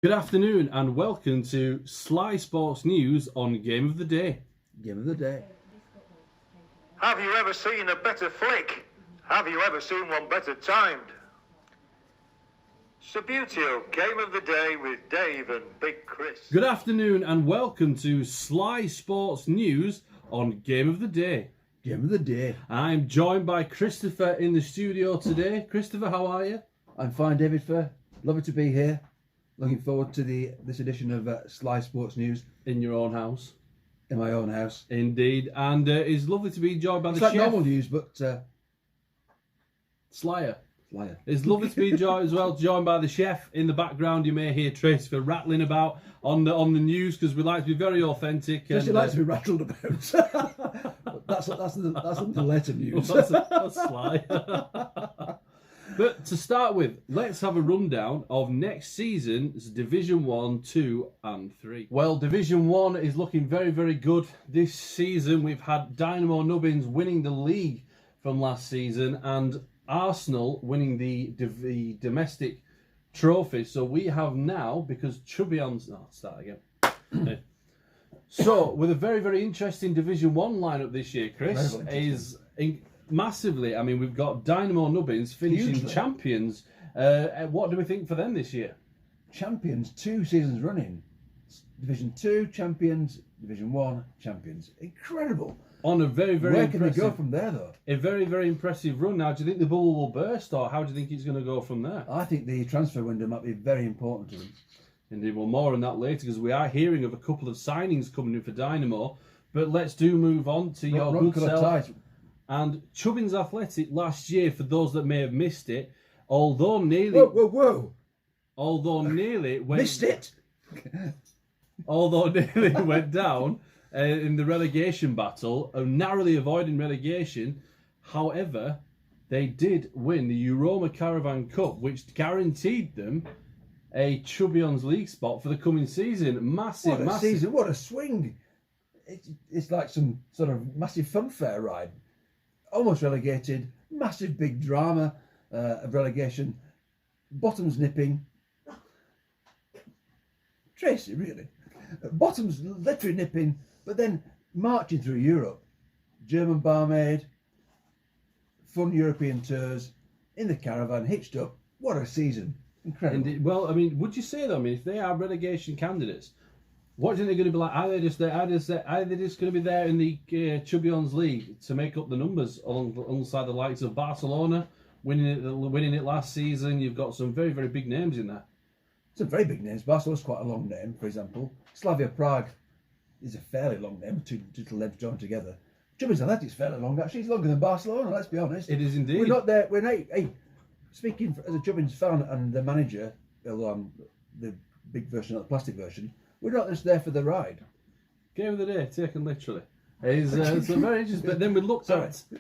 Good afternoon and welcome to Sly Sports News on Game of the Day. Game of the Day. Have you ever seen a better flick? Have you ever seen one better timed? Subbuteo, Game of the Day with Dave and Big Chris. Good afternoon and welcome to Sly Sports News on Game of the Day. Game of the Day. I'm joined by Christopher in the studio today. Christopher, how are you? I'm fine, David. Lovely to be here. Looking forward to this edition of Sly Sports News. In your own house. In my own house. Indeed. And it's lovely to be joined by It's the like chef. normal news, but... Slyer. Liar. It's lovely to be joined by the chef. In the background you may hear Tracer rattling about on the news because we like to be very authentic. Just like to be rattled about. that's the later news. That's Sly. But to start with, let's have a rundown of next season's Division 1, 2 and 3. Well, Division 1 is looking very, very good. This season we've had Dynamo Nubbins winning the league from last season and Arsenal winning the domestic trophy. So we have now, because Chubion's... No, I'll start again. So, with a very, very interesting Division 1 lineup this year, Chris, massively. I mean, we've got Dynamo Nubbins finishing Hugely. champions. What do we think for them this year? Champions, 2 seasons running. Division 2 champions, Division 1 champions. Incredible. On a very, very Where can they impressive, go from there, though? a very, very impressive run. Now, do you think the bubble will burst, or how do you think it's going to go from there? I think the transfer window might be very important to them. Indeed, well, more on that later, because we are hearing of a couple of signings coming in for Dynamo. But let's move on to your good self. Tight. And Chubbins Athletic last year, for those that may have missed it, although nearly went, Missed it. although nearly went down in the relegation battle, narrowly avoiding relegation. However, they did win the Euroma Caravan Cup, which guaranteed them a Chubion's League spot for the coming season. Massive Season! What a swing! It's like some sort of massive funfair ride. Almost relegated, massive big drama of relegation, bottoms nipping. Tracy, really. Bottoms literally nipping, but then marching through Europe. German barmaid, fun European tours, in the caravan, hitched up. What a season. Incredible. Indeed. Well, I mean, would you say though? I mean, if they are relegation candidates, what do you think they're going to be like? Are they just going to be there in the Chubion's League to make up the numbers alongside the likes of Barcelona winning it last season? You've got some very, very big names in there. Some very big names. Barcelona's quite a long name, for example. Slavia Prague is a fairly long name, two little legs joined together. Chubins Athletic's fairly long, actually. It's longer than Barcelona, let's be honest. It is indeed. We're not there. Speaking as a Chubins fan and the manager, although I'm the big version, not the plastic version, we're not just there for the ride. Game of the Day, taken literally. Is so very interesting. But then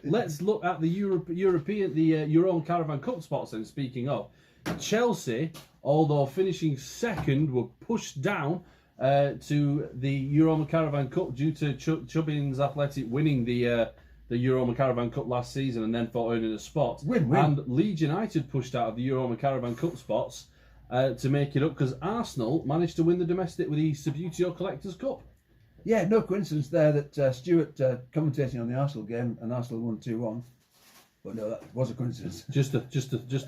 let's look at the Euroma Caravan Cup spots. And speaking of, Chelsea, although finishing second, were pushed down to the Euroma Caravan Cup due to Chubbins Athletic winning the Euroma Caravan Cup last season and then for earning a spot. Win-win. And Leeds United pushed out of the Euroma Caravan Cup spots to make it up because Arsenal managed to win the domestic with the Subbuteo Collectors Cup. Yeah, no coincidence there that Stuart commentating on the Arsenal game and Arsenal won 2-1. But no, that was a coincidence. Just a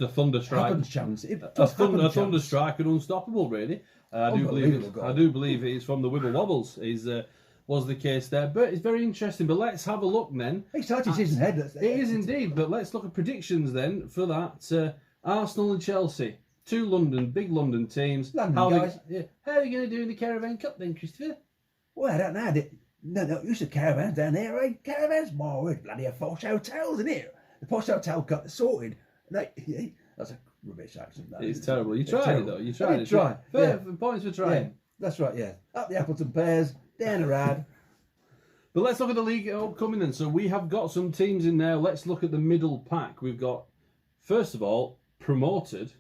thunder strike. Happens chance. A thunder strike and unstoppable, really. I do believe it's from the Wibble Wobbles. Was the case there, but it's very interesting. But let's have a look then. Exciting season ahead. It is indeed. But let's look at predictions then for that. Arsenal and Chelsea, two big London teams. London guys. How are you going to do in the Caravan Cup then, Christopher? Well, I don't know. No, you said caravans down there, right? Caravans, my word, bloody posh hotels in here. The posh hotel got sorted. That's a rubbish accent. It's terrible. You tried it though. You tried it. Try. Points for trying. Yeah, that's right. Yeah, up the Appleton Pears, down the Rad. But let's look at the league upcoming then. So we have got some teams in there. Let's look at the middle pack. We've got, first of all, promoted.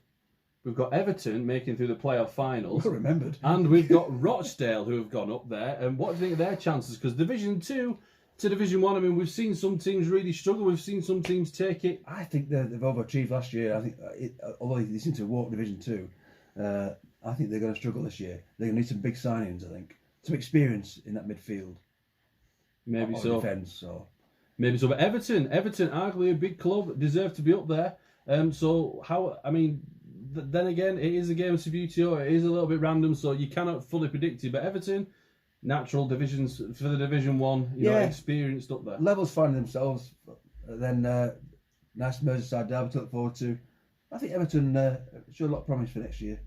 We've got Everton making through the playoff finals. Well remembered. And we've got Rochdale who have gone up there. And what do you think of their chances? Because Division 2 to Division 1, I mean, we've seen some teams really struggle. We've seen some teams take it. I think they've overachieved last year. I think, although they seem to walk Division 2, I think they're going to struggle this year. They're going to need some big signings, I think. Some experience in that midfield. Maybe or so. Defence, so. Maybe so. But Everton, arguably a big club, deserve to be up there. So how? I mean, then again, it is a game of Sabutio. It is a little bit random, so you cannot fully predict it. But Everton, natural divisions for the Division 1, you know, experienced up there. Levels finding themselves. Then nice Merseyside derby to look forward to. I think Everton show a lot of promise for next year.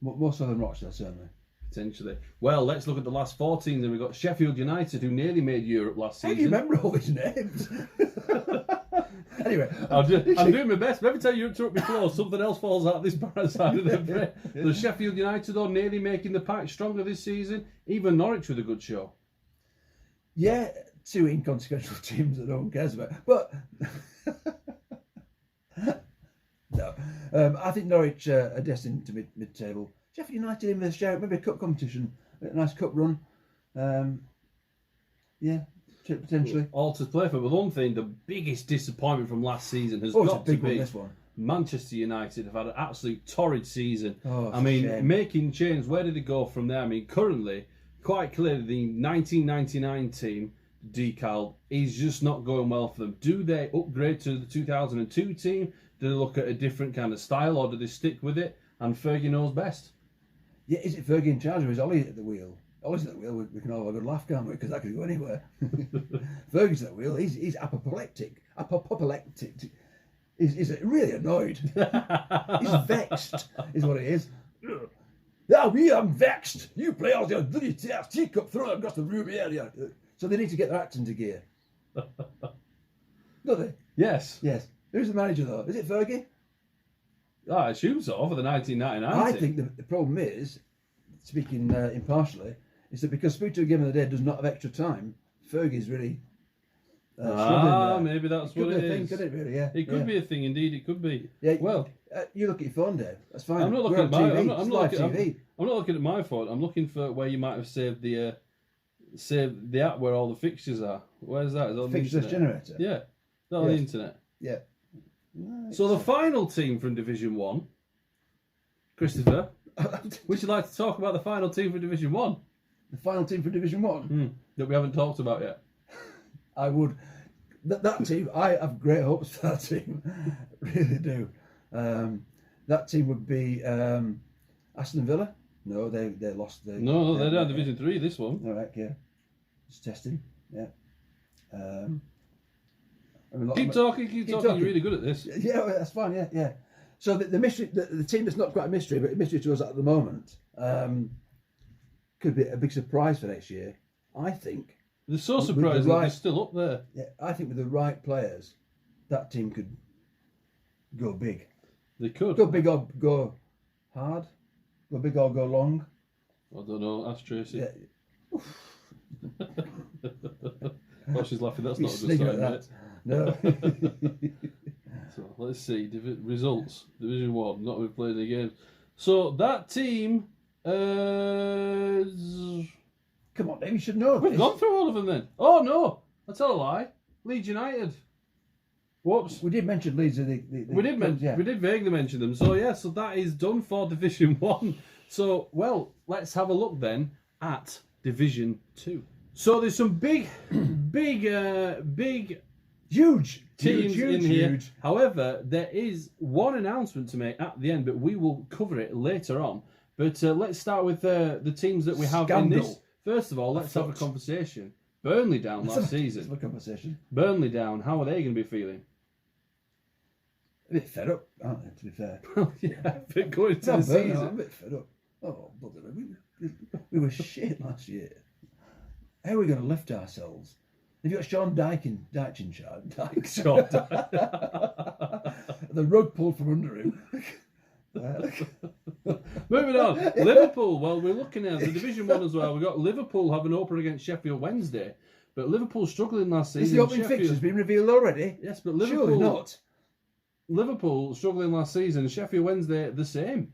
More so than Rochdale, certainly. Potentially. Well, let's look at the last 4 teams. And we've got Sheffield United, who nearly made Europe last season. How do you remember all these names? Anyway, I'm doing my best. But every time you interrupt me flow, something else falls out this side of the brain. The Sheffield United, though, nearly making the pack stronger this season. Even Norwich with a good show. Yeah, 2 inconsequential teams that no one cares about. But no, I think Norwich are destined to mid-table. Sheffield United in the shout, maybe a cup competition, a nice cup run. Yeah, potentially. All to play for. But one thing, the biggest disappointment from last season has it's a got to big be one, this one. Manchester United have had an absolute torrid season. Oh, I mean, shame. making change, where did they go from there? I mean, currently, quite clearly, the 1999 team, decal, is just not going well for them. Do they upgrade to the 2002 team? Do they look at a different kind of style, or do they stick with it? And Fergie knows best. Yeah, is it Fergie in charge or is Ollie at the wheel? Ollie's at the wheel, we can all have a good laugh, can't we? Because that could go anywhere. Fergie's at the wheel, he's apoplectic. Apoplectic. He's really annoyed. He's vexed, is what it is. I'm vexed. You play all your bloody teacup throwing across the room area. So they need to get their act into gear. Don't they? Yes. Yes. Who's the manager though? Is it Fergie? I assume so, for the 1999 I team. think the problem is, speaking impartially, is that because Sputo Game of the Day does not have extra time, Fergie's really struggling there. Maybe that's what it Could be a is. thing, could it really? Yeah. It could be a thing, indeed. It could be. Yeah. Well, you look at your phone, Dave. That's fine. I'm not We're looking on at TV. my. It's live TV. I'm not looking at my phone. I'm looking for where you might have saved the app where all the fixtures are. Where's that? Is that on the Fixtures internet? generator. Yeah, not on the internet. Yeah. So the final team from Division 1, Christopher, would you like to talk about the final team for Division 1? The final team for Division 1? That we haven't talked about yet. I would. That team, I have great hopes for that team. Really do. That team would be Aston Villa. No, they lost. No, they're down Division 3, this one. All right, yeah. Just testing. Yeah. Keep talking. You're really good at this. Yeah, well, that's fine. Yeah. So the mystery, the team that's not quite a mystery, but a mystery to us at the moment, could be a big surprise for next year. I think. They're so surprised that they're still up there. Yeah, I think with the right players, that team could go big. They could. Go big or go hard. Go big or go long. I don't know. Ask Tracy. Yeah. Oh, she's laughing. That's You not a good sneak sign, at that. mate. No. So let's see results. Division 1. Not been playing the games. So that team. Come on, Dave, you should know We've this. gone through all of them then. Oh no, I tell a lie. Leeds United. Whoops. We did mention Leeds. We did vaguely mention them. So yeah, so that is done for Division 1. So well, let's have a look then at Division 2. So there's some big Huge teams huge, in here. huge. However, there is one announcement to make at the end, but we will cover it later on. But let's start with the teams that we have in this. First of all, let's have a conversation. Burnley down last season. Let's have a conversation. Burnley down. How are they going to be feeling? A bit fed up, aren't they, to be fair? Yeah, but going into the I'm season. a bit fed up. Oh, bugger. We were shit last year. How are we going to lift ourselves? Have you got Sean Dyche in charge? Sean The rug pulled from under him. Moving on. Liverpool. Well, we're looking at the Division 1 as well. We've got Liverpool having an opener against Sheffield Wednesday. But Liverpool struggling last season. Is the opening fixture been revealed already? Yes, but Liverpool... Surely not. Liverpool struggling last season. Sheffield Wednesday the same.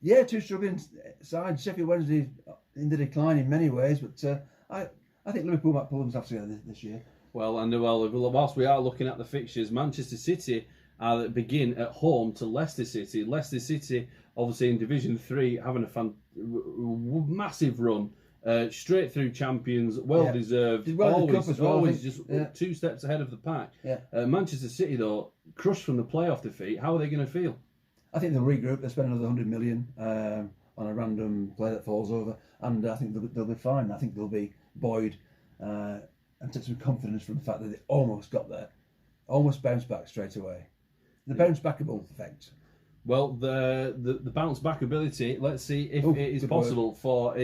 Yeah, 2 struggling sides. Sheffield Wednesday in the decline in many ways, but I think Liverpool might pull themselves together this year. Well, whilst we are looking at the fixtures, Manchester City begin at home to Leicester City. Leicester City obviously in Division 3 having a massive run, straight through champions, well deserved. Did well in the cup as well, always just 2 steps ahead of the pack. Yeah. Manchester City though, crushed from the playoff defeat. How are they going to feel? I think they'll regroup. They'll spend another 100 million on a random player that falls over, and I think they'll be fine. I think they'll be buoyed and take some confidence from the fact that they almost got there, almost bounced back straight away. The bounce backable effect. Well, the bounce back ability. Let's see if it is possible for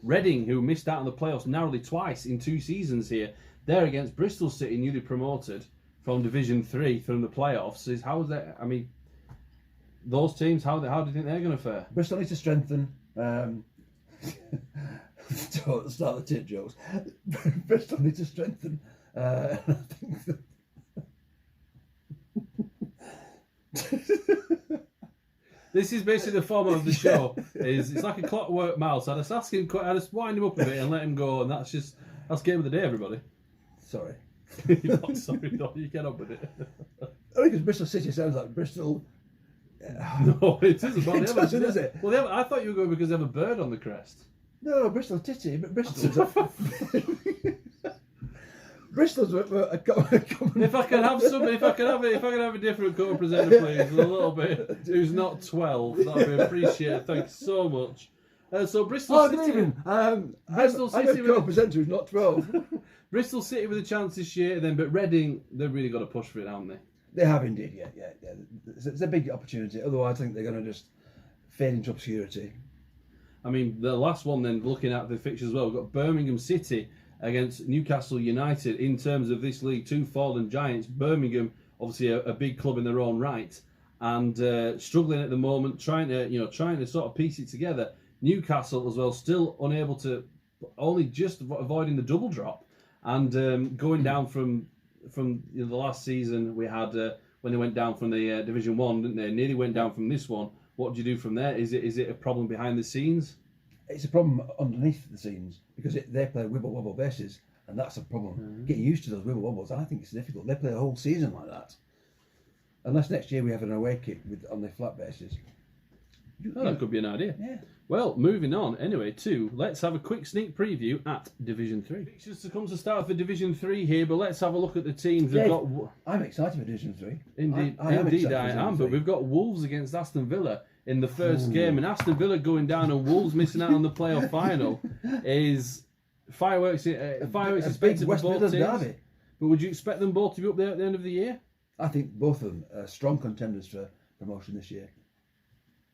Reading, who missed out on the playoffs narrowly twice in 2 seasons here. They're against Bristol City, newly promoted from Division 3 from the playoffs. How is that? I mean, those teams, how do you think they're going to fare? Bristol needs to strengthen. Don't start the tit jokes. Bristol needs to strengthen. I think that This is basically the format of the show. It's like a clockwork mouse. I just ask him, I just wind him up a bit and let him go, and that's game of the day, everybody. Sorry. You're not sorry, no, you get on with it. I think Bristol City sounds like Bristol. No, it isn't. Well, It doesn't, is it? Well, I thought you were going because they have a bird on the crest. No, Bristol Titty, but Bristol's Bristol's a common. If I could have a different co-presenter, please, a little bit, who's not 12, that'd be appreciated. Thanks so much. So Bristol City. Bristol City. I'm a co-presenter who's not 12. Bristol City with a chance this year, but Reading, they've really got to push for it, haven't they? They have indeed, yeah. It's a big opportunity. Otherwise, I think they're going to just fade into obscurity. I mean, the last one then, looking at the fixtures as well, we've got Birmingham City against Newcastle United. In terms of this league, 2 fallen giants. Birmingham, obviously a big club in their own right, and struggling at the moment, trying to sort of piece it together. Newcastle as well, still unable to, only just avoiding the double drop, and going down from the last season we had when they went down from the Division 1, didn't they? Nearly went down from this one. What do you do from there? Is it a problem behind the scenes? It's a problem underneath the scenes because they play wibble wobble bases, and that's a problem. Mm-hmm. Getting used to those wibble wobbles, I think it's difficult. They play a whole season like that, unless next year we have an away kit on the flat bases. That could be an idea. Yeah. Well, moving on anyway let's have a quick sneak preview at Division 3. Fixtures to come to start for Division 3 here, but let's have a look at the teams. We've got. I'm excited for Division 3. Indeed, I am. But we've got Wolves against Aston Villa in the first game, and Aston Villa going down and Wolves missing out on the playoff final is fireworks. Fireworks expected for both teams. Derby. But would you expect them both to be up there at the end of the year? I think both of them are strong contenders for promotion this year.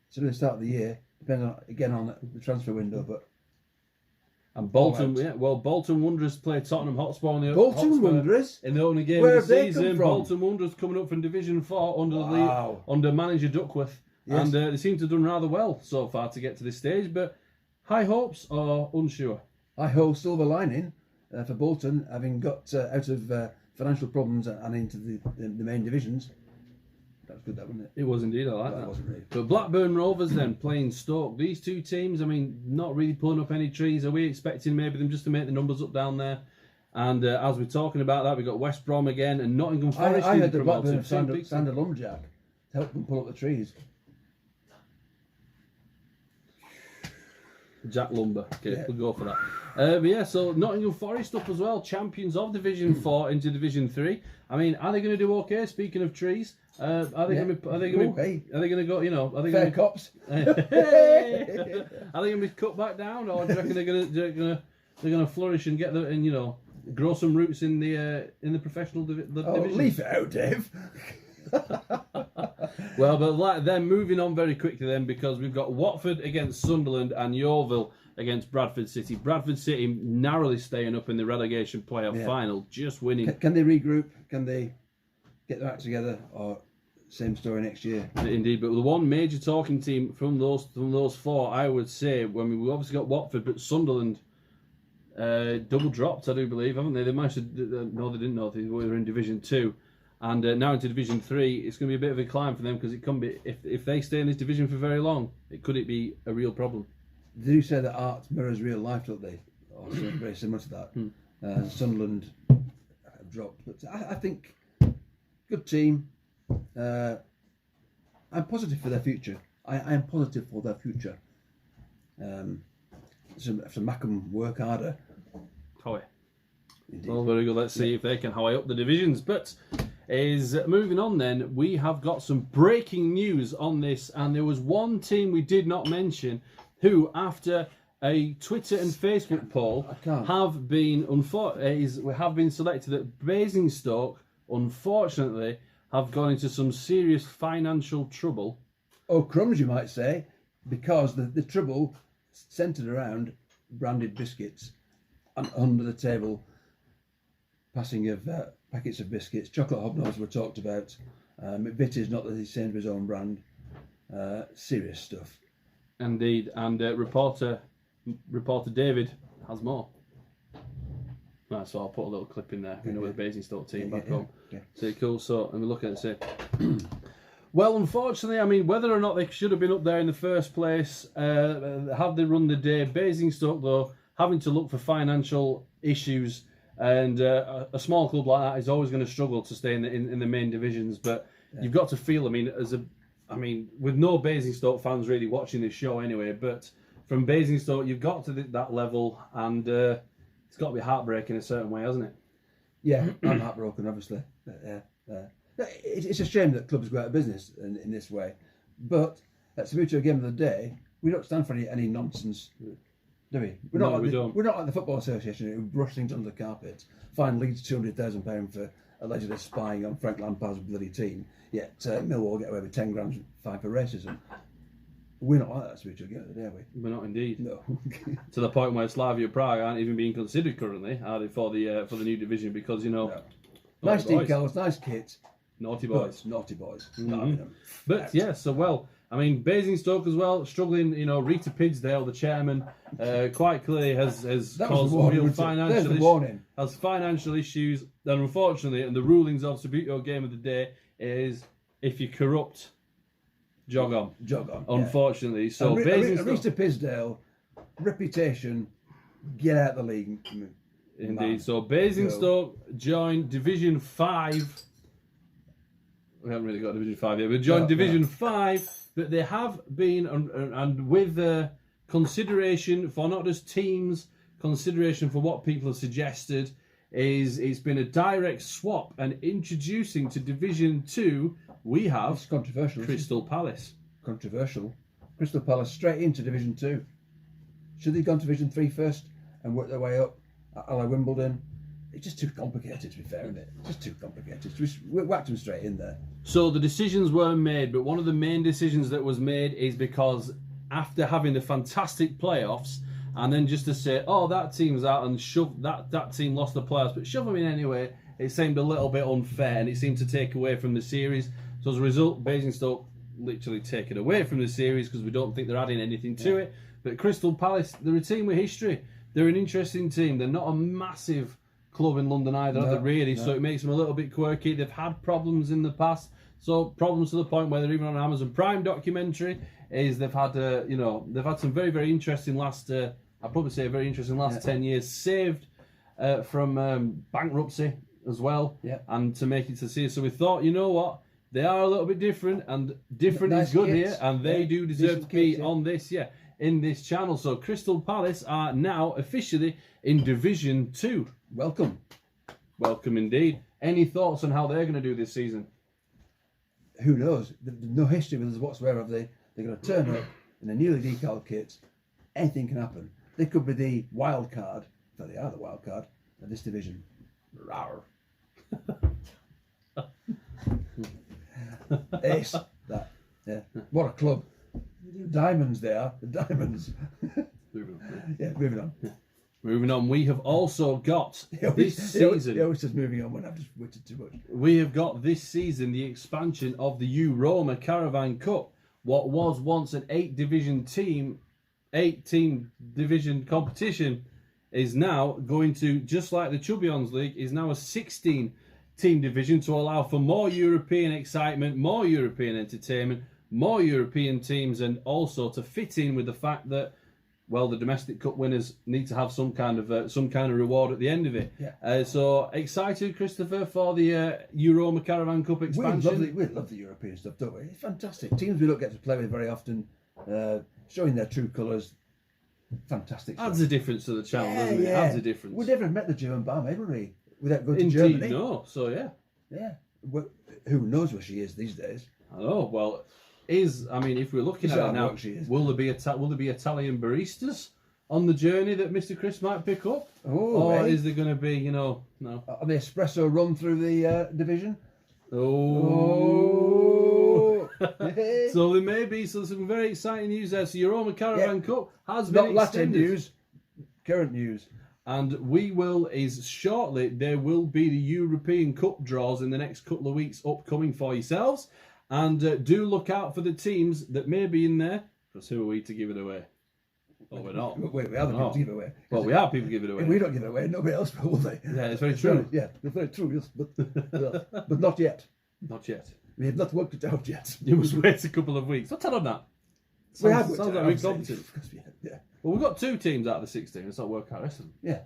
So at the start of the year, depending on the transfer window, but. And Bolton, Bolton Wanderers play Tottenham Hotspur in the Wanderers in the opening game Where of the have they season. come from? Bolton Wanderers coming up from Division 4 under the lead, under manager Duckworth, and they seem to have done rather well so far to get to this stage. But high hopes or unsure? I hope silver lining for Bolton, having got out of financial problems and into the main divisions. That was good, that wasn't it? It was indeed. I like that. It wasn't really. But Blackburn Rovers then playing Stoke. These two teams, I mean, not really pulling up any trees. Are we expecting maybe them just to make the numbers up down there? And as we're talking about that, we've got West Brom again and Nottingham Forest. I heard the Blackburn have signed a lumberjack to help them pull up the trees. Jack Lumber. Okay, we'll go for that. So Nottingham Forest up as well, champions of Division 4 into Division 3. I mean, are they going to do okay? Speaking of trees, are they going to go? You know, are they fair cops? Are they going to be cut back down, or do you reckon they're going to flourish and grow some roots in the professional division? Leave it out, Dave. Well, but then moving on very quickly then, because we've got Watford against Sunderland and Yeovil against Bradford City. Bradford City narrowly staying up in the relegation playoff final, just winning. Can they regroup? Can they get their act together? Or same story next year? Indeed, but the one major talking team from those 4, I would say, when we obviously got Watford, but Sunderland double dropped, I do believe, haven't they? They managed to, no, they didn't know they were in Division 2. And now into Division 3, it's going to be a bit of a climb for them, because it can be, if they stay in this division for very long, it be a real problem. They do say that art mirrors real life, don't they? Or very similar to that. Sunderland have dropped, but I think good team. I'm positive for their future. I am positive for their future. So Mackham work harder. Howie. Indeed. Well, very good. Let's see if they can howie up the divisions. But moving on then, we have got some breaking news on this, and there was one team we did not mention who, after a Twitter and Facebook poll, have been selected that Basingstoke, unfortunately, have gone into some serious financial trouble. Oh, crumbs, you might say, because the trouble centred around branded biscuits and under the table passing of packets of biscuits. Chocolate hobnobs were talked about. McVitie's not the Sainsbury's own brand. Serious stuff. Indeed, and reporter David has more. Right, so I'll put a little clip in there. We know the Basingstoke team back home. Yeah. So cool. So, and we look at it and say, well, unfortunately, I mean, whether or not they should have been up there in the first place, have they run the day? Basingstoke, though, having to look for financial issues, and a small club like that is always going to struggle to stay in the main divisions. But you've got to feel, I mean, with no Basingstoke fans really watching this show anyway, but from Basingstoke, you've got to that level, and it's got to be heartbreaking in a certain way, hasn't it? Yeah, I'm heartbroken, obviously. It's a shame that clubs go out of business in this way, but at Sabuto Game of the Day, we don't stand for any nonsense, do we? We're not like the Football Association who brush things under the carpet, fine Leeds £200,000 for allegedly spying on Frank Lampard's bloody team, yet Millwall get away with 10 grand fine for racism. We're not like that, Sabuto Game of the Day, are we? We're not indeed. No. To the point where Slavia Prague aren't even being considered currently, are they, for the new division, because, you know... No. Nice decals, nice kit. Naughty boys. Naughty boys. Mm-hmm. But yeah, so well, I mean, Basingstoke as well, struggling, you know, Rita Pidsdale, the chairman, quite clearly has caused real financial issues. And unfortunately, and the rulings of Sabuto Game of the Day is, if you corrupt, jog on. Jog on. Unfortunately. Yeah. So Basingstoke... Rita Pidsdale, reputation, get out the league. Indeed. Man. So Basingstoke joined Division 5. We haven't really got Division 5 yet, but joined Division 5. But they have been, and with consideration for not just teams, consideration for what people have suggested, it's been a direct swap, and introducing to Division 2, we have it's controversial, Crystal Palace. Controversial. Crystal Palace straight into Division 2. Should they have gone to Division 3 first and work their way up? A la Wimbledon. It's just too complicated, to be fair, isn't it? Just too complicated. We whacked them straight in there. So the decisions were made, but one of the main decisions that was made is because after having the fantastic playoffs, and then just to say, oh, that team's out, and shove that team lost the playoffs, but shove them in anyway, it seemed a little bit unfair, and it seemed to take away from the series. So as a result, Basingstoke literally take it away from the series because we don't think they're adding anything to it. But Crystal Palace, they're a team with history. They're an interesting team. They're not a massive club in London either, are they, really? No. So it makes them a little bit quirky. They've had problems in the past. So problems to the point where they're even on an Amazon Prime documentary. Is they've had they've had some very, very interesting last I'd probably say a very interesting last 10 years, saved from bankruptcy as well, and to make it to see. So we thought, you know what, they are a little bit different, and different is good here, and they do deserve to be on this, in this channel. So Crystal Palace are now officially in Division 2. Welcome indeed. Any thoughts on how they're going to do this season? Who knows? There's no history with us whatsoever. They're going to turn up in a newly decaled kit. Anything can happen. They could be the wild card. Well, they are the wild card of this division. Rawr. Ace. That. Yeah. What a club. Diamonds they are. The Diamonds. Moving on. Moving on, we have also got this season... He always says moving on when I've just witted too much. We have got this season the expansion of the U-Roma Caravan Cup. What was once an 8-team division competition is now going to, just like the Chubbions League, is now a 16-team division to allow for more European excitement, more European entertainment, more European teams, and also to fit in with the fact that well, the domestic cup winners need to have some kind of reward at the end of it. Yeah. So excited, Christopher, for the Euroma Caravan Cup expansion. We love the European stuff, don't we? It's fantastic. Teams we don't get to play with very often, showing their true colours. Fantastic. Adds a difference to the channel, doesn't it? Adds a difference. We never met the German barmaid, would we? Without going Indeed, to Germany. no. So yeah. Yeah. Well, who knows where she is these days? I know. Well, if we're looking at it now, will there be Italian baristas on the journey that Mr. Chris might pick up? Or is there going to be, no? Are the espresso run through the division? Oh. So there may be some very exciting news there. So Euroma Caravan Cup has been not extended. Latin news, current news. And shortly, there will be the European Cup draws in the next couple of weeks upcoming for yourselves. And do look out for the teams that may be in there, because who are we to give it away? Oh, we're not. Wait, we are the people to give it away. Well, we are people to give it away. If we don't give it away, nobody else will, they? Yeah, it's very true. Yeah, it's very true, yes, but not yet. Not yet. We have not worked it out yet. You must wait a couple of weeks. What's that on that? Sounds like we're competent. Yeah. Well, we've got 2 teams out of the 16. Let's not work out rest of them. Yeah.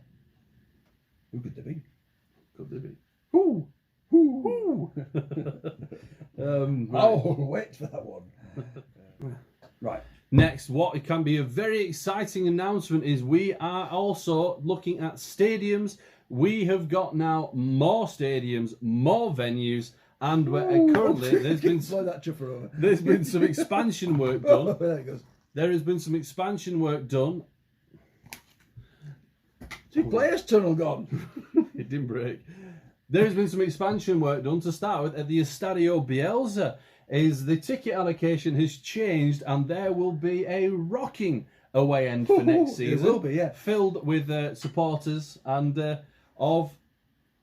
Who could they be? Could they be? Who? Right. I'll wait for that one. Right. Next, what can be a very exciting announcement is we are also looking at stadiums. We have got now more stadiums, more venues, and currently there's been some expansion work done. There it goes. There has been some expansion work done. The players' tunnel gone. It didn't break. There has been some expansion work done to start with at the Estadio Bielsa. The ticket allocation has changed, and there will be a rocking away end for next season. It will be, yeah. Filled with supporters and of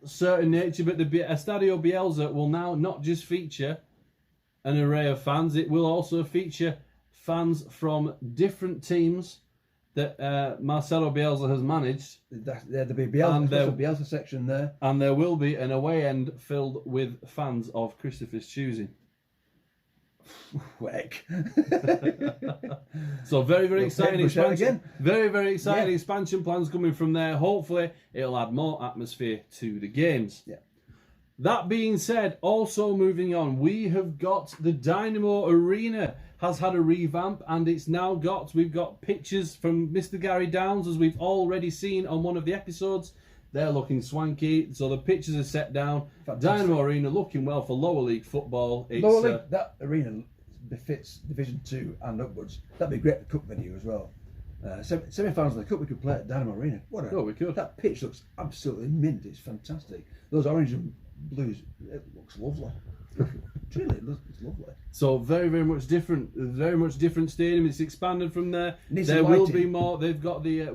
certain nature. But the Estadio Bielsa will now not just feature an array of fans, it will also feature fans from different teams that Marcelo Bielsa has managed. There'll be Bielsa section there. And there will be an away end filled with fans of Christopher's choosing. Heck. So very exciting expansion. Very exciting Yeah. expansion plans coming from there. Hopefully it'll add more atmosphere to the games. Yeah. That being said, also moving on, we have got the Dynamo Arena has had a revamp, and we've got pictures from Mr. Gary Downs, as we've already seen on one of the episodes. They're looking swanky, so the pictures are set down. Fantastic. Dynamo Arena looking well for lower league football. That arena befits Division 2 and upwards. That'd be great cup venue as well. Semi-finals of the cup we could play at Dynamo Arena. We could. That pitch looks absolutely mint. It's fantastic. Those orange and blues, it looks lovely. Truly, it's lovely. So very much different. Very much different stadium. It's expanded from there. There will be more. They've got the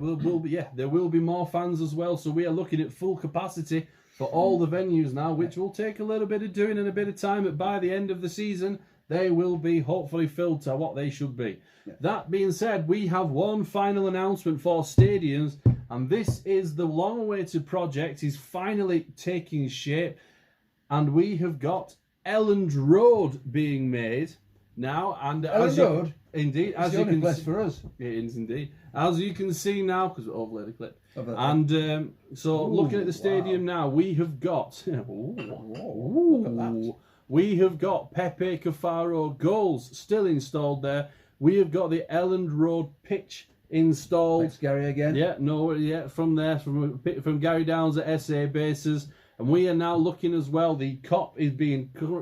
there will be more fans as well. So we are looking at full capacity for all the venues now, which will take a little bit of doing and a bit of time. But by the end of the season, they will be hopefully filled to what they should be. Yeah. That being said, we have one final announcement for stadiums, and this is the long-awaited project is finally taking shape, and we have got Elland Road being made now. And Elland Road? Indeed. It's the only place for us. It is indeed. As you can see now, because we'll overlay the clip. And Looking at the stadium now, we have got... We have got Pepe Cafaro goals still installed there. We have got the Elland Road pitch installed. Thanks, Gary, again. From Gary Downs at SA Bases. And we are now looking as well. The COP is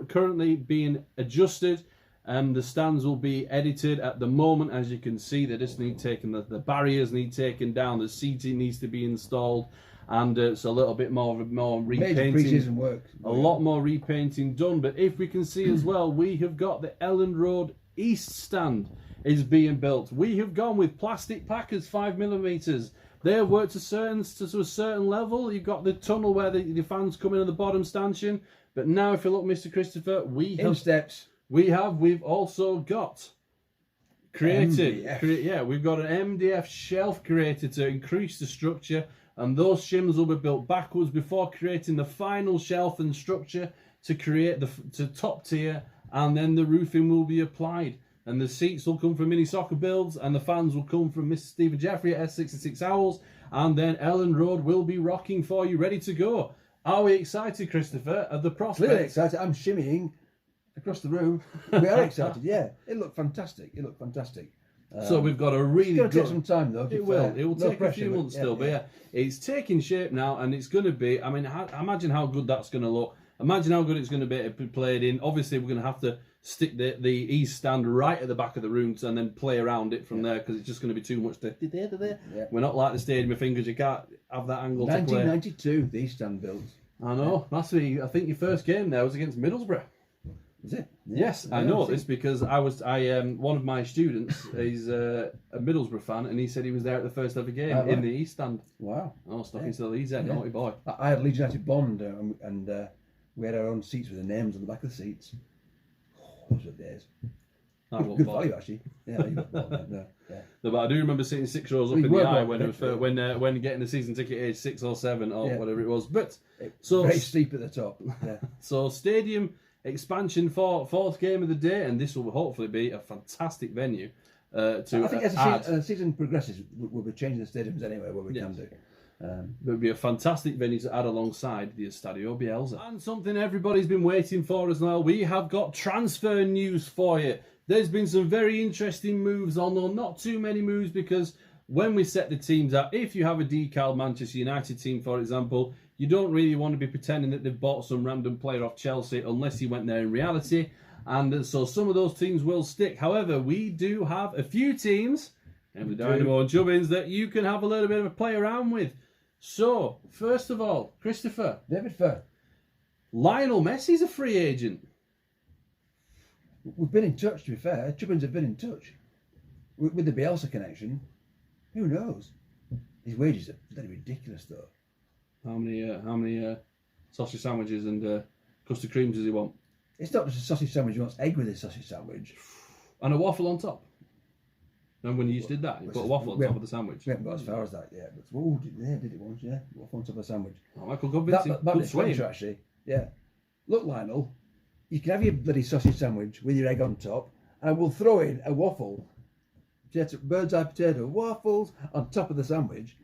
currently being adjusted, and the stands will be edited at the moment. As you can see, they just need taken. The barriers need taken down. The seating needs to be installed, and it's a little bit more repainting. Pre-season work. A lot more repainting done. But if we can see as well, we have got the Elland Road East stand is being built. We have gone with plastic packers, 5mm. They have worked to a certain level. You've got the tunnel where the fans come in at the bottom stanchion. But now, if you look, Mr. Christopher, we've also got created. We've got an MDF shelf created to increase the structure, and those shims will be built backwards before creating the final shelf and structure to create the top tier, and then the roofing will be applied. and the seats will come from Mini Soccer Builds, and the fans will come from Mr. Stephen Jeffrey at S66 Owls, and then Ellen Road will be rocking for you, ready to go. Are we excited, Christopher, at the prospect? Really excited. I'm shimmying across the room. We are excited, yeah. It looked fantastic. So we've got a really it's good... Take some time, though. It will. It will No take pressure, a few months still, but yeah, it's taking shape now, and it's going to be... I mean, imagine how good that's going to look. Imagine how good it's going to be played in. Obviously, we're going to have to stick the east stand right at the back of the room and then play around it from there, because it's just going to be too much to... Yeah. We're not like the Stadium of Fingers. You can't have that angle to play. 1992, the east stand built. I know. I think your first game there was against Middlesbrough. Was it? Yes, I know this because one of my students is a Middlesbrough fan, and he said he was there at the first ever game in the East Stand. Wow. Oh, Stocking still Leeds there, naughty boy. I had Leeds United Bond, and we had our own seats with the names on the back of the seats. Oh, those were days. Good value, actually. Yeah, you got bought, no, yeah. No, but I do remember sitting 6 rows up in the eye when getting the season ticket age 6 or 7 or whatever it was. But so very steep at the top. Yeah. So stadium expansion for fourth game of the day, and this will hopefully be a fantastic venue. I think as the season progresses, we'll be changing the stadiums anyway where we can do. It would be a fantastic venue to add alongside the Estadio Bielsa. And something everybody's been waiting for as well. We have got transfer news for you. There's been some very interesting moves on, though not too many moves, because when we set the teams out, if you have a decal Manchester United team, for example, you don't really want to be pretending that they've bought some random player off Chelsea unless he went there in reality. And so some of those teams will stick. However, we do have a few teams, and with Dynamo and Chubbins, that you can have a little bit of a play around with. So, first of all, Christopher. David Furr. Lionel Messi's a free agent. We've been in touch, to be fair. Chubbins have been in touch. With the Bielsa connection, who knows? His wages are bloody ridiculous, though. How many sausage sandwiches and custard creams does he want? It's not just a sausage sandwich, he wants egg with his sausage sandwich. And a waffle on top. And when you just did that, you put a waffle on top of the sandwich. We haven't got as far as that yet. But, oh, did it once, yeah. Waffle on top of a sandwich. Oh, Michael convincing. Good swing, actually. Yeah. Look, Lionel, you can have your bloody sausage sandwich with your egg on top, and I will throw in a waffle, bird's eye potato waffles on top of the sandwich.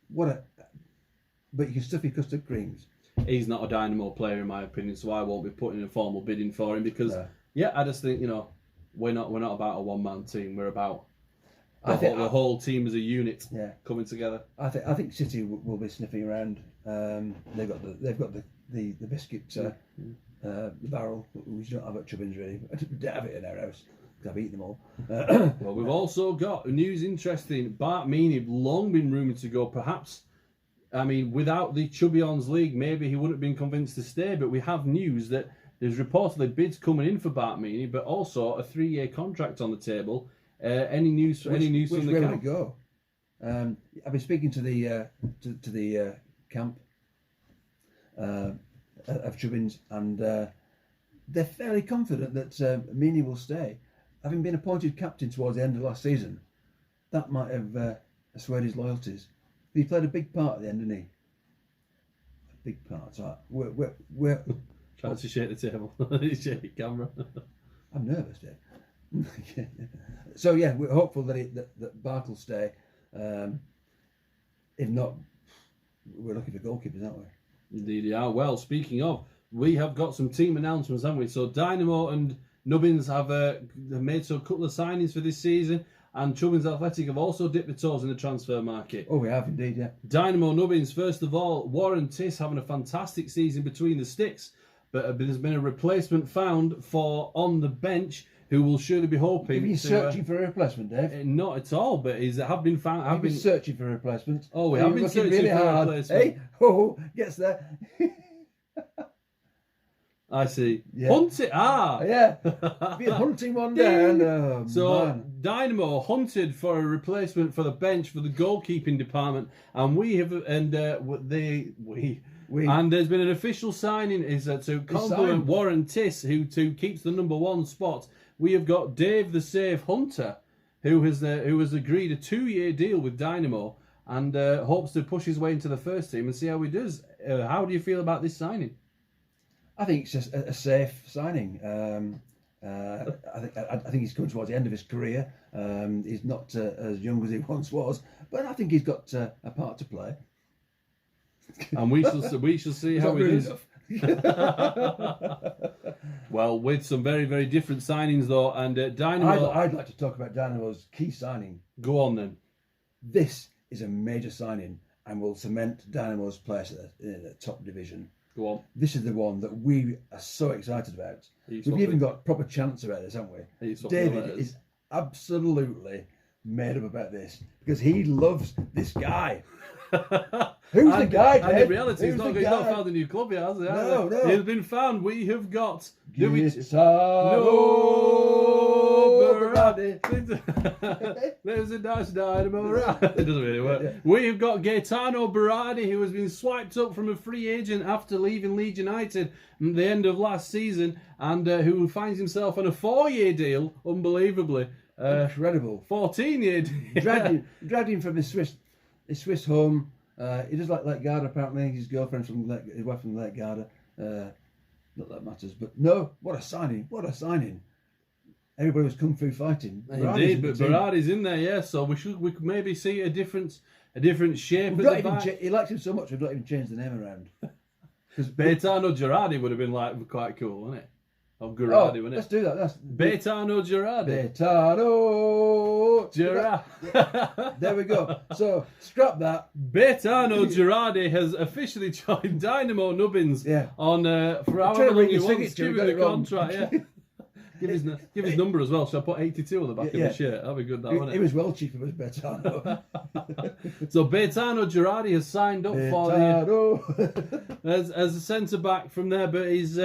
But you can stuff your custard creams. He's not a Dynamo player, in my opinion, so I won't be putting in a formal bidding for him because, I just think, we're not about a one-man team. We're about the whole team as a unit coming together. I think City will be sniffing around. They've got the biscuit the barrel, which you don't have at Chubbins really. I don't have it in our house because I've eaten them all. Well, we've also got news interesting. Bart Meany long been rumoured to go. Perhaps, I mean, without the Chubbions League, maybe he wouldn't have been convinced to stay. But we have news that there's reportedly bids coming in for Bart Meany, but also a 3-year contract on the table. Any news from the camp? Go? I've been speaking to the camp of Chubbins, and they're fairly confident that Meany will stay. Having been appointed captain towards the end of last season, that might have assuaged his loyalties. He played a big part at the end, didn't he? A big part. So we're trying to shake the table. Shake the camera. I'm nervous, Dave. So yeah, we're hopeful that Bart will stay. If not, we're looking for goalkeepers, aren't we? Indeed, yeah. Well, speaking of, we have got some team announcements, haven't we? So Dynamo and Nubbins have made a couple of signings for this season, and Chubbins Athletic have also dipped their toes in the transfer market. Oh, we have indeed, yeah. Dynamo Nubbins, first of all, Warren Tiss having a fantastic season between the sticks, but there's been a replacement found for on the bench who will surely be hoping. Have you searching for a replacement, Dave? Not at all, but have been found. Have been searching for a replacement. Oh, we have been searching really for a replacement. Hey, gets there. I see. Yeah. Hunted. Yeah. Been hunting one down. Oh, so man. Dynamo hunted for a replacement for the bench for the goalkeeping department, and and there's been an official signing to compliment Warren Tiss, who keeps the number 1 spot. We have got Dave the Save Hunter, who has agreed a 2-year deal with Dynamo and hopes to push his way into the first team and see how he does. How do you feel about this signing? I think it's just a safe signing. I think he's coming towards the end of his career. He's not as young as he once was, but I think he's got a part to play. And we shall see how it is. Well, with some very, very different signings though, and Dynamo. I'd like to talk about Dynamo's key signing. Go on then. This is a major signing and will cement Dynamo's place in the top division. Go on. This is the one that we are so excited about. We've even got proper chants about this, haven't we? David is absolutely made up about this because he loves this guy. Who's the guy, Dave? And in reality, he's not found a new club yet, has he? No. He's been found. We have got... There's a nice Dynamo Arena. It doesn't really work. Yeah. We have got Gaetano Berardi, who has been swiped up from a free agent after leaving Leeds United at the end of last season, and who finds himself on a 4-year deal, unbelievably. Incredible. 14-year deal. Dragged him from his Swiss home. He does like Garda, apparently. His girlfriend's from his wife from Lake Garda. Not that matters, but no, what a signing! What a signing! Everybody was kung fu fighting. Indeed, but Berardi's in there, yeah. So we could maybe see a different shape at the back. He likes him so much we've not even changed the name around. Because Gaetano Girardi would have been quite cool, wouldn't it? Of Girardi, wouldn't it? Let's do that. Gaetano Girardi. Gaetano Girardi. There we go. So scrap that. Gaetano Girardi has officially joined Dynamo Nubbins on for however long he wants. Give him the contract. Yeah. Give his number as well. Shall I put 82 on the back of his shirt? That'd be good, wouldn't it? It was well cheaper with Gaetano. So Gaetano Girardi has signed up for as a centre back from there, but he's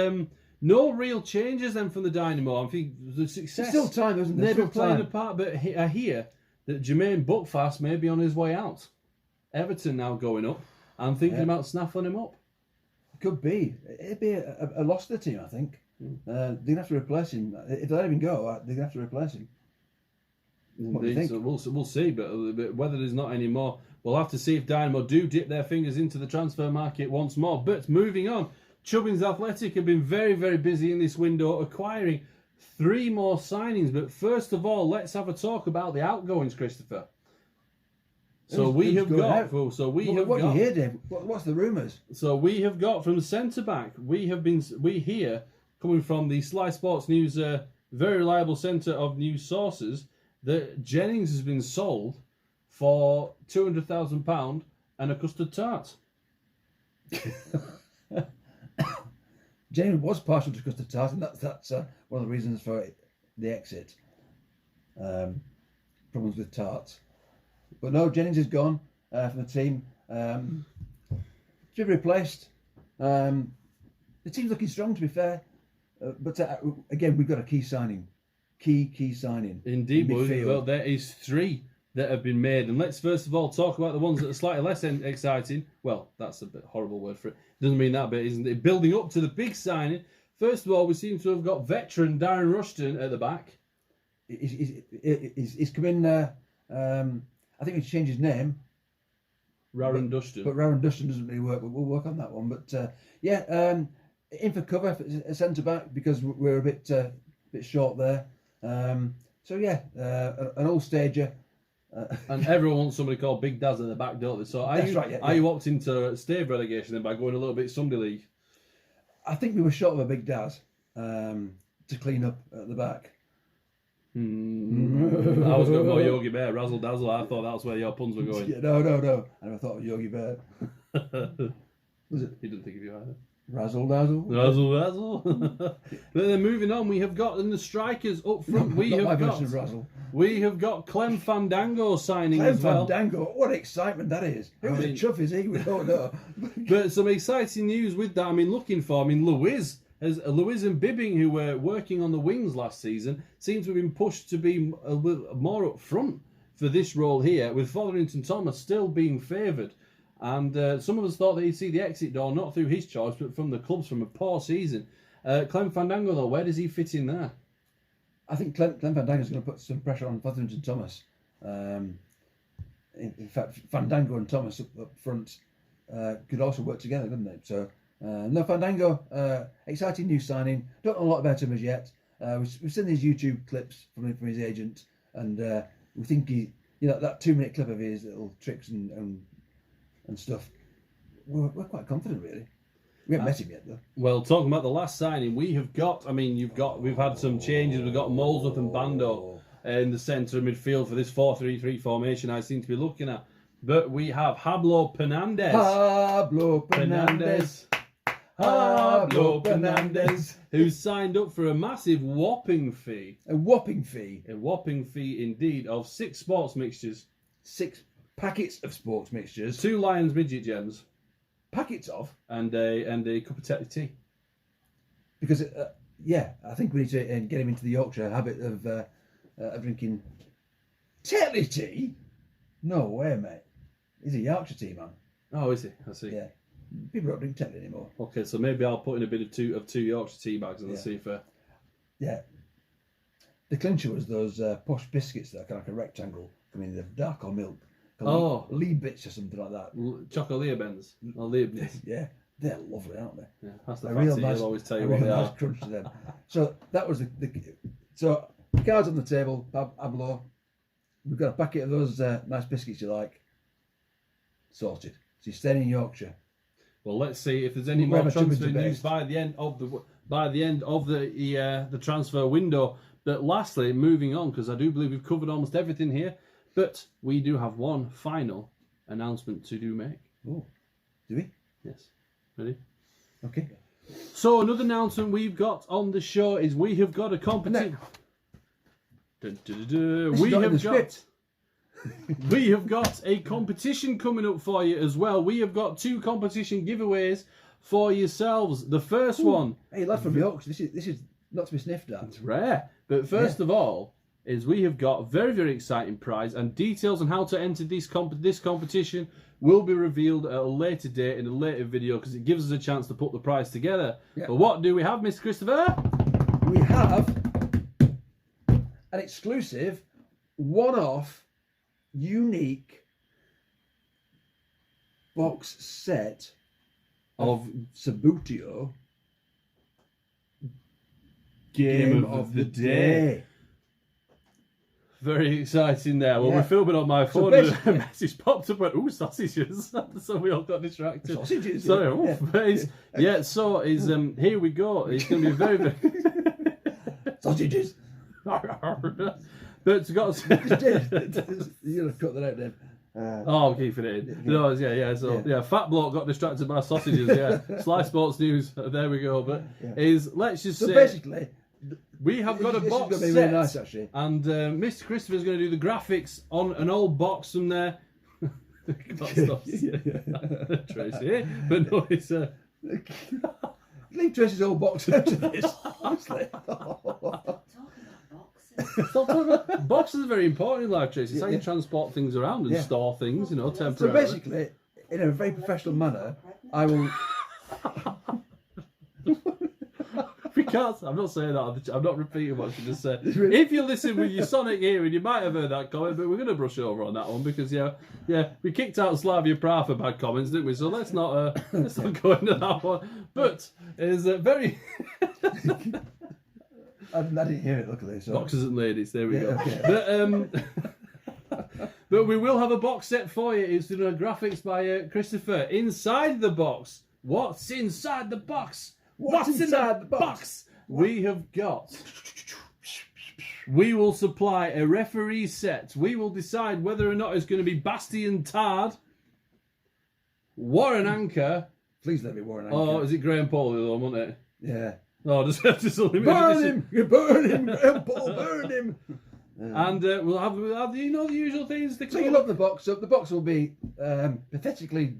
no real changes then from the Dynamo. I think the success. There's still time, isn't there? Maybe playing a part, but I hear that Jermaine Buckfast may be on his way out. Everton now going up. I'm thinking about snaffling him up. Could be. It'd be a loss to the team, I think. They're going to have to replace him. If they let him go, they're going to have to replace him. What do you think? So we'll see, but whether there's not any more, we'll have to see if Dynamo do dip their fingers into the transfer market once more. But moving on, Chubbins Athletic have been very, very busy in this window acquiring 3 more signings. But first of all, let's have a talk about the outgoings, Christopher. What do you hear, Dave? What's the rumours? So we have got from centre back. We hear coming from the Sly Sports News, very reliable centre of news sources, that Jennings has been sold for £200,000 and a custard tart. Jennings was partial to custard tart, and that's one of the reasons for the exit. Problems with tarts. But no, Jennings is gone from the team. To be replaced. The team's looking strong, to be fair. But again, we've got a key signing. Key signing. Indeed, well, there is 3 that have been made. And let's first of all talk about the ones that are slightly less exciting. Well, that's a bit horrible word for it. Doesn't mean that bit, isn't it? Building up to the big signing. First of all, we seem to have got veteran Darren Rushton at the back. He's come in... I think he's changed his name. Raren Dustin. But Raren Dustin doesn't really work. We'll work on that one. But in for cover for centre back because we're a bit short there. An old stager. And everyone wants somebody called Big Daz in the back, don't they? So are you opting to stay relegation then by going a little bit Sunday League? I think we were short of a Big Daz to clean up at the back. I was going more Yogi Bear, Razzle Dazzle. I thought that's where your puns were going. No. I never thought of Yogi Bear. Was it? He didn't think of you either. Razzle Dazzle. Razzle Dazzle. But then moving on, we have got in the strikers up front. We have got Clem Fandango signing as well. Fandango, what excitement that is! Who the chuff is he? We don't know. But some exciting news with that. Louise and Bibbing, who were working on the wings last season, seem to have been pushed to be a little more up front for this role here, with Fotherington Thomas still being favoured. And some of us thought that he'd see the exit door, not through his choice, but from the clubs from a poor season. Clem Fandango, though, where does he fit in there? I think Clem Fandango is going to put some pressure on Fotherington Thomas. In fact, Fandango and Thomas up front could also work together, couldn't they? So, no, Fandango, exciting new signing. Don't know a lot about him as yet. We've seen these YouTube clips from his agent, and we think that 2-minute clip of his little tricks and stuff. We're quite confident, really. We haven't met him yet, though. Well, talking about the last signing, we've had some changes. We've got Molesworth and Bando in the centre of midfield for this 4-3-3 formation I seem to be looking at. But we have Pablo Fernandes, who's signed up for a massive whopping fee. A whopping fee. A whopping fee indeed of 6 sports mixtures. 6 packets of sports mixtures. 2 Lions midget gems. Packets of? And a cup of tea. Because, I think we need to get him into the Yorkshire habit of drinking Tetley tea. No way, mate. He's a Yorkshire tea man. Oh, is he? I see. Yeah. People don't drink Tetley anymore. Okay, so maybe I'll put in a bit of two Yorkshire tea bags and see if... Yeah. The clincher was those posh biscuits that are kind of like a rectangle, coming in the dark or milk. Lee bits or something like that. Chocolate Bens or Leibniz. Yeah, they're lovely, aren't they? Yeah, that's the fancy. He'll always tell you what they are. Nice crunch to them. So that was so cards on the table. Pablo, we've got a packet of those nice biscuits you like. Sorted. So you're staying in Yorkshire. Well, let's see if there's any more transfer news by the end of the transfer window. But lastly, moving on, because I do believe we've covered almost everything here. But we do have one final announcement to make. Oh, do we? Yes. Ready? Okay. So another announcement we've got on the show is we have got a competition. We have got a competition coming up for you as well. We have got 2 competition giveaways for yourselves. The first one. Hey, lad from Yorkshire, this is not to be sniffed at. It's rare. But first of all, is we have got a very, very exciting prize, and details on how to enter this competition will be revealed at a later date in a later video, because it gives us a chance to put the prize together. Yeah. But what do we have, Mr. Christopher? We have an exclusive, one-off, unique box set of Sabutio Game of the Day. Very exciting there. Well, we're filming on my phone and a message popped up and, ooh, sausages. So we all got distracted. Sausages? Sorry. Here we go. It's going to be very, very... Sausages. But it's got to... You're going to cut that out then. I'm keeping it in. No, Fat bloke got distracted by sausages. Yeah, Sly Sports News. There we go. But let's just say basically, we have got a box set, really nice, actually. And Mr. Christopher is going to do the graphics on an old box from there. Tracy, but no, it's leave Tracy's old box out of this. Honestly. Boxes are very important in life, Tracy. It's how you transport things around and store things, temporarily. So basically, in a very professional manner, I will... I'm not saying that. I'm not repeating what you just said. If you listen with your Sonic hearing, you might have heard that comment, but we're going to brush over on that one because we kicked out Slavia Prague for bad comments, didn't we? So let's not go into that one. But it's very. I didn't hear it, luckily. So. Boxers and ladies, there we go. Okay. But we will have a box set for you. It's graphics by Christopher. Inside the box. What's inside the box? What's inside the box? We have got... We will supply a referee set. We will decide whether or not it's going to be Bastian Tard, Warren Anchor... Please let me Warren Anchor. Oh, is it Graham Paul the other one, wasn't it? Yeah. No, just burn him! You burn him! Graham Paul, burn him! And we'll have the usual things. So you'll open the box up. The box will be pathetically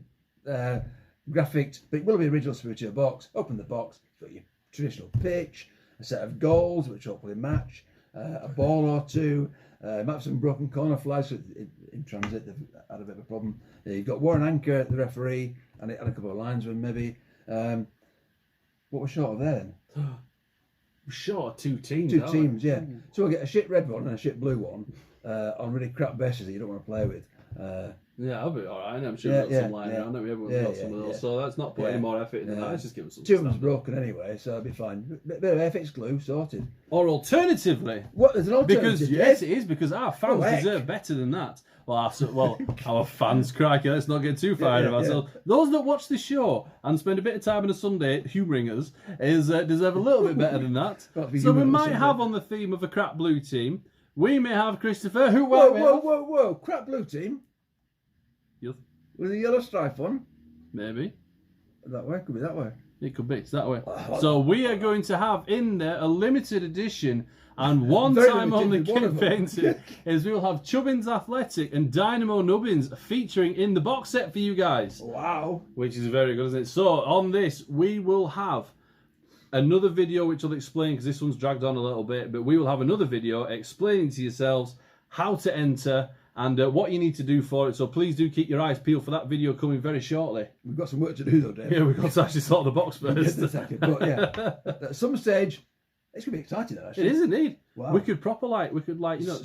graphic, but it will be original Sabutio box. Open the box. It's got your traditional pitch, a set of goals which hopefully match, a ball or two, maps some broken corner flags in transit. They've had a bit of a problem. You've got Warren Anchor, the referee, and a couple of linesmen maybe. What we're short of there then? We're short of 2 teams. 2 teams, yeah. So we'll get a shit red one and a shit blue one on really crap bases that you don't want to play with. Yeah, I'll be all right. I'm sure Yeah, we've got some yeah, lying yeah. around. Everyone's Yeah, got some of those. So let's not put any more effort into that. Let's just give them some. Two of them's broken anyway, so it'll be fine. Bit of FX glue sorted. Or alternatively, What? There's an alternative. because yes, it is because our fans heck. deserve better than that. Well, our fans, crikey, let's not get too far ahead of ourselves. Those that watch the show and spend a bit of time on a Sunday humouring us deserve a little bit better than that. So we might have, on the theme of a crap blue team, we may have Christopher. Whoa! Crap blue team Yes. with a yellow stripe on. Maybe. That way, could be that way. It could be. It's that way. So we are going to have in there a limited edition and one Very time only limited, one kit of them. painting is we will have Chubbins Athletic and Dynamo Nubbins featuring in the box set for you guys. Wow. Which is very good, isn't it? So on this, we will have another video which will explain, because this one's dragged on a little bit, but we will have another video explaining to yourselves how to enter and what you need to do for it. So please do keep your eyes peeled for that video coming very shortly. We've got some work to do though, Dave. Yeah, we've got to actually sort the box first. Just a second. But yeah, at some stage, it's going to be exciting though, actually. It is indeed. Wow. We could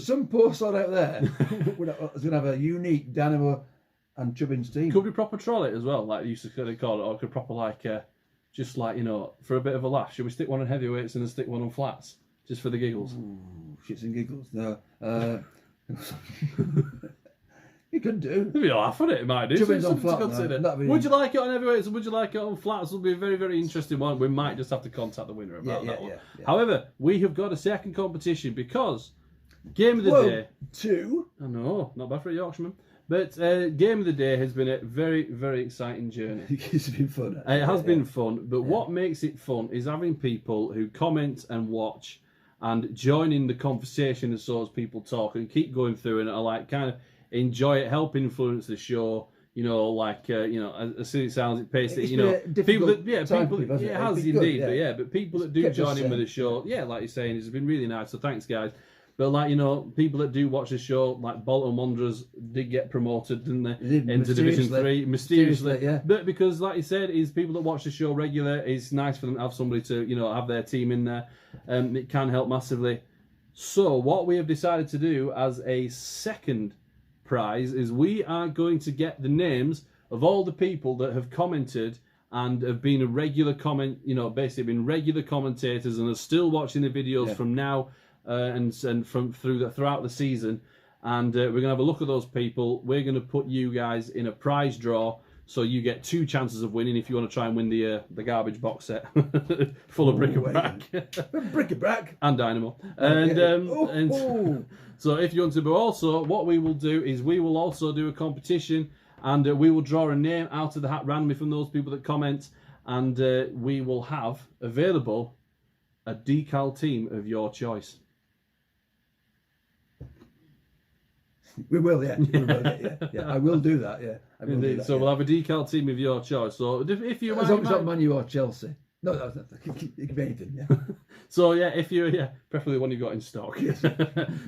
Some poor sod out there is going to have a unique Dynamo and Chubbins team. could we proper troll it as well, like you used to kind of call it, or could proper just for a bit of a laugh. Should we stick one on heavyweights and then stick one on flats, just for the giggles? Ooh, shits and giggles. No. You could do. If you laugh at it, it might do. Chubbins on Something to flat, consider. that'd be- Would you like it on heavyweights or would you like it on flats? It'll be a very, very interesting one. We might just have to contact the winner about that one. Yeah. However, we have got a second competition because game of the day. Two. I know, not bad for a Yorkshireman. But game of the day has been a very, very exciting journey. It's been fun. It has been fun, but what makes it fun is having people who comment and watch and join in the conversation as so as people talk and keep going through and are kind of enjoy it, help influence the show. As soon as it sounds, it pays It's it. been a difficult time for people, hasn't it it? has It's been indeed. good, But people that do kept us join in with sane, the show, like you're saying, it's been really nice. So thanks, guys. But people that do watch the show, like Bolton Wanderers, did get promoted, didn't they, into Division 3 mysteriously? Yeah. But because, like you said, is people that watch the show regular, it's nice for them to have somebody to have their team in there. It can help massively. So what we have decided to do as a second prize is we are going to get the names of all the people that have commented and have been a regular basically been regular commentators and are still watching the videos from now and from throughout the season. And we're going to have a look at those people. We're going to put you guys in a prize draw. So you get 2 chances of winning if you want to try and win the garbage box set full of bric-a-brac. Bric-a-brac. And Dynamo. So if you want to, but also what we will do is we will also do a competition and we will draw a name out of the hat randomly from those people that comment, and we will have available a decal team of your choice. We will, yeah. I will do that, yeah. I will do Indeed. that, So we'll have a decal team of your choice. So if you as long as it's not Man U or Chelsea. No, it could be anything, yeah. So preferably one you've got in stock.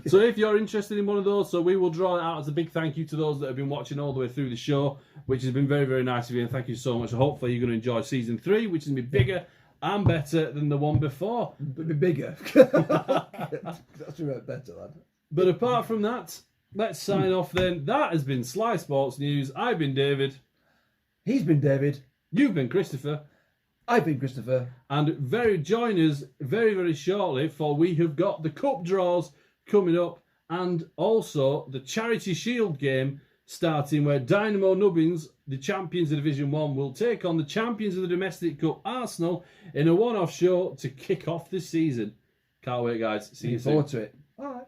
So if you're interested in one of those, so we will draw it out as a big thank you to those that have been watching all the way through the show, which has been very, very nice of you, and thank you so much. Hopefully you're going to enjoy season 3, which is going to be bigger and better than the one before. It'll be bigger. That's right, better, lad. But apart from that, let's sign off then. That has been Sly Sports News. I've been David. He's been David. You've been Christopher. I've been Christopher. And join us very, very shortly, for we have got the cup draws coming up and also the Charity Shield game starting, where Dynamo Nubbins, the champions of Division 1, will take on the champions of the Domestic Cup, Arsenal, in a one-off show to kick off this season. Can't wait, guys. See you soon. Looking forward to it. All right.